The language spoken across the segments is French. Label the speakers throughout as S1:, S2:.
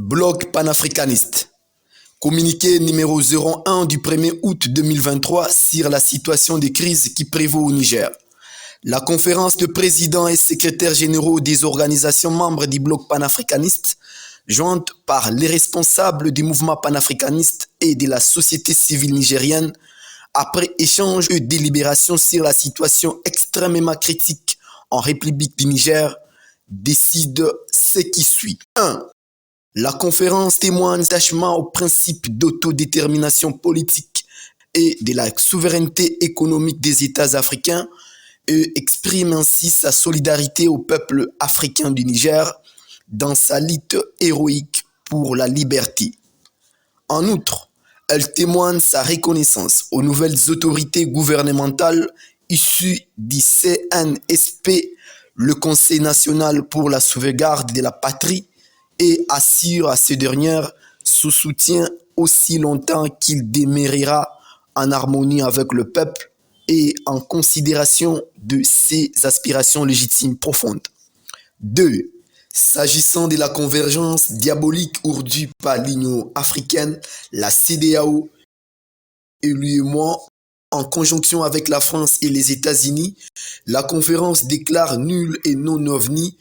S1: Bloc panafricaniste. Communiqué numéro 01 du 1er août 2023 sur la situation de crise qui prévaut au Niger. La conférence de présidents et secrétaires généraux des organisations membres du bloc panafricaniste, jointes par les responsables du mouvement panafricaniste et de la société civile nigérienne, après échange et délibération sur la situation extrêmement critique en République du Niger, décide ce qui suit. 1. La conférence témoigne d'attachement au principe d'autodétermination politique et de la souveraineté économique des États africains et exprime ainsi sa solidarité au peuple africain du Niger dans sa lutte héroïque pour la liberté. En outre, elle témoigne sa reconnaissance aux nouvelles autorités gouvernementales issues du CNSP, le Conseil national pour la sauvegarde de la patrie, et assure à ces dernières son soutien aussi longtemps qu'il demeurera en harmonie avec le peuple et en considération de ses aspirations légitimes profondes. 2. S'agissant de la convergence diabolique urdue par l'Union africaine, la CEDEAO et l'UEMOA, en conjonction avec la France et les États-Unis, la conférence déclare nul et non ovni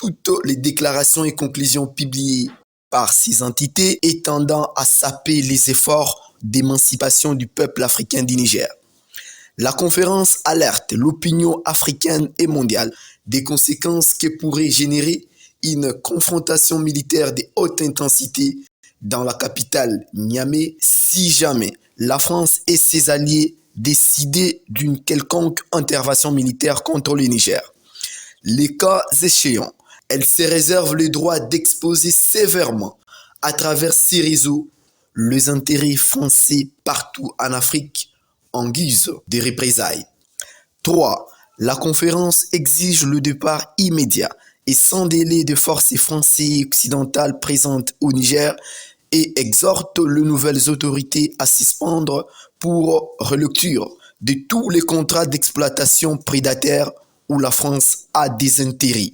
S1: toutes les déclarations et conclusions publiées par ces entités et tendant à saper les efforts d'émancipation du peuple africain du Niger. La conférence alerte l'opinion africaine et mondiale des conséquences que pourrait générer une confrontation militaire de haute intensité dans la capitale Niamey si jamais la France et ses alliés décidaient d'une quelconque intervention militaire contre le Niger. Les cas échéants, elle se réserve le droit d'exposer sévèrement à travers ses réseaux les intérêts français partout en Afrique en guise de représailles. 3. La conférence exige le départ immédiat et sans délai des forces françaises et occidentales présentes au Niger et exhorte les nouvelles autorités à suspendre pour relecture de tous les contrats d'exploitation prédataires où la France a des intérêts.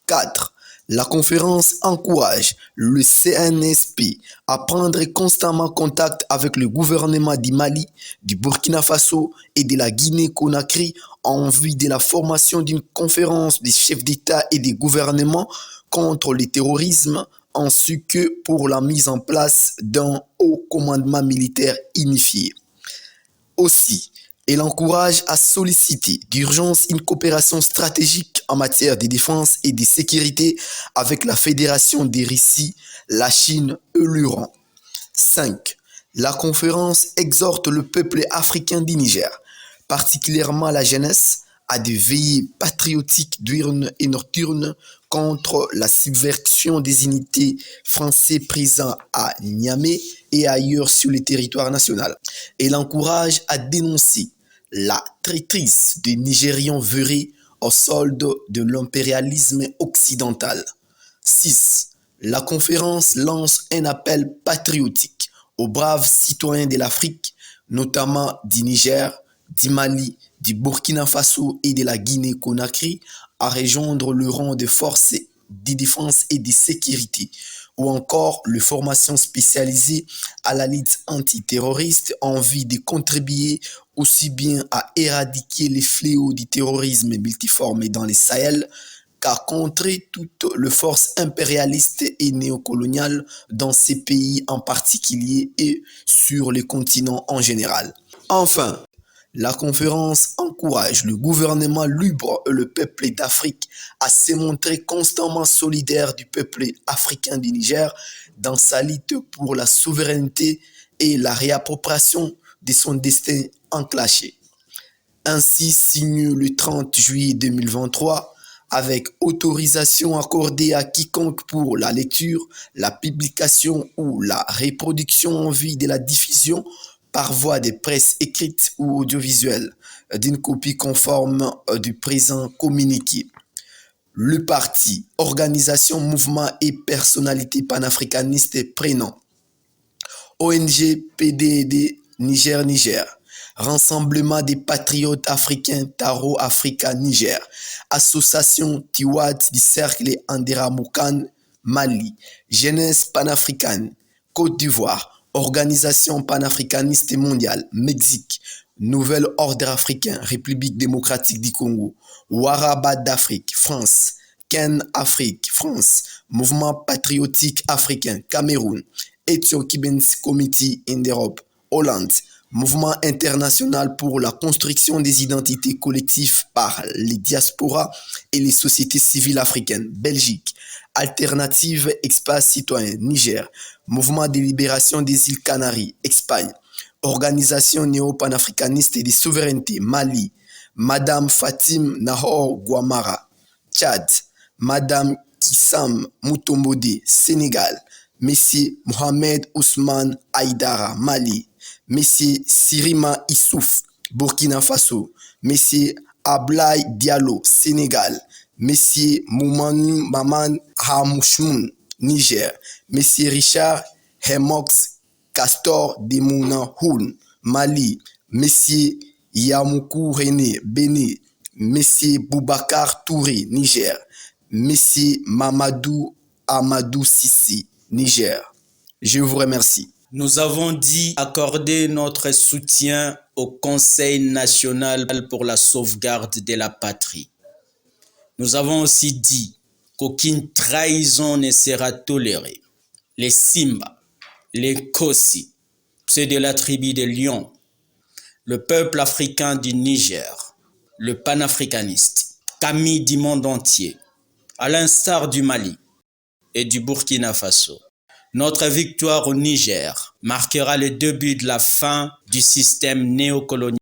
S1: 4. La conférence encourage le CNSP à prendre constamment contact avec le gouvernement du Mali, du Burkina Faso et de la Guinée-Conakry en vue de la formation d'une conférence des chefs d'État et des gouvernements contre le terrorisme ainsi que pour la mise en place d'un haut commandement militaire unifié. Aussi, elle encourage à solliciter d'urgence une coopération stratégique en matière de défense et de sécurité avec la Fédération de Russie, la Chine et l'Iran. 5. La conférence exhorte le peuple africain du Niger, particulièrement la jeunesse, à des veillées patriotiques diurnes et nocturnes contre la subversion des unités françaises présentes à Niamey et ailleurs sur le territoire national. Elle encourage à dénoncer la traîtrise des Nigérians vérés au solde de l'impérialisme occidental. 6. La conférence lance un appel patriotique aux braves citoyens de l'Afrique, notamment du Niger, du Mali, du Burkina Faso et de la Guinée-Conakry, à rejoindre le rang des forces de défense et de sécurité, ou encore les formations spécialisées à la lutte antiterroriste en vue de contribuer aussi bien à éradiquer les fléaux du terrorisme multiforme dans les Sahel qu'à contrer toutes les forces impérialistes et néocoloniales dans ces pays en particulier et sur le continent en général. Enfin, la conférence encourage le gouvernement libre et le peuple d'Afrique à se montrer constamment solidaire du peuple africain du Niger dans sa lutte pour la souveraineté et la réappropriation de son destin enclaché. Ainsi signé le 30 juillet 2023 avec autorisation accordée à quiconque pour la lecture, la publication ou la reproduction en vue de la diffusion par voie de presse écrite ou audiovisuelle d'une copie conforme du présent communiqué. Le parti, organisation, mouvement et personnalité panafricaniste prenant ONG PDD Niger, Rassemblement des patriotes africains Taro Africa Niger, Association Tiwat du Cercle Andera Moukan Mali, Jeunesse panafricaine, Côte d'Ivoire, Organisation panafricaniste mondiale, Mexique, Nouvel Ordre africain, République démocratique du Congo, Waraba d'Afrique, France, Ken Afrique, France, Mouvement patriotique africain, Cameroun, Ethio-Kibens Committee in Europe, Hollande, Mouvement international pour la construction des identités collectives par les diasporas et les sociétés civiles africaines, Belgique, Alternative Espace Citoyen, Niger, Mouvement de libération des îles Canaries, Espagne, Organisation néo-panafricaniste et de souveraineté, Mali, Madame Fatim Nahor Guamara, Tchad, Madame Kissam Mutombode, Sénégal, Monsieur Mohamed Ousmane Haïdara, Mali, Monsieur Sirima Issouf, Burkina Faso, Monsieur Ablaye Diallo, Sénégal, Monsieur Moumanou Maman Hamouchmoun, Niger, Monsieur Richard Hemox Castor de Mounahoun, Mali, Monsieur Yamoukou René, Bénin, Monsieur Boubacar Touré, Niger, Monsieur Mamadou Amadou Sissi, Niger. Je vous remercie.
S2: Nous avons dit accorder notre soutien au Conseil national pour la sauvegarde de la patrie. Nous avons aussi dit qu'aucune trahison ne sera tolérée. Les Simba, les Kossi, ceux de la tribu des Lions, le peuple africain du Niger, le panafricaniste, Camille du monde entier, à l'instar du Mali et du Burkina Faso. Notre victoire au Niger marquera le début de la fin du système néocolonial.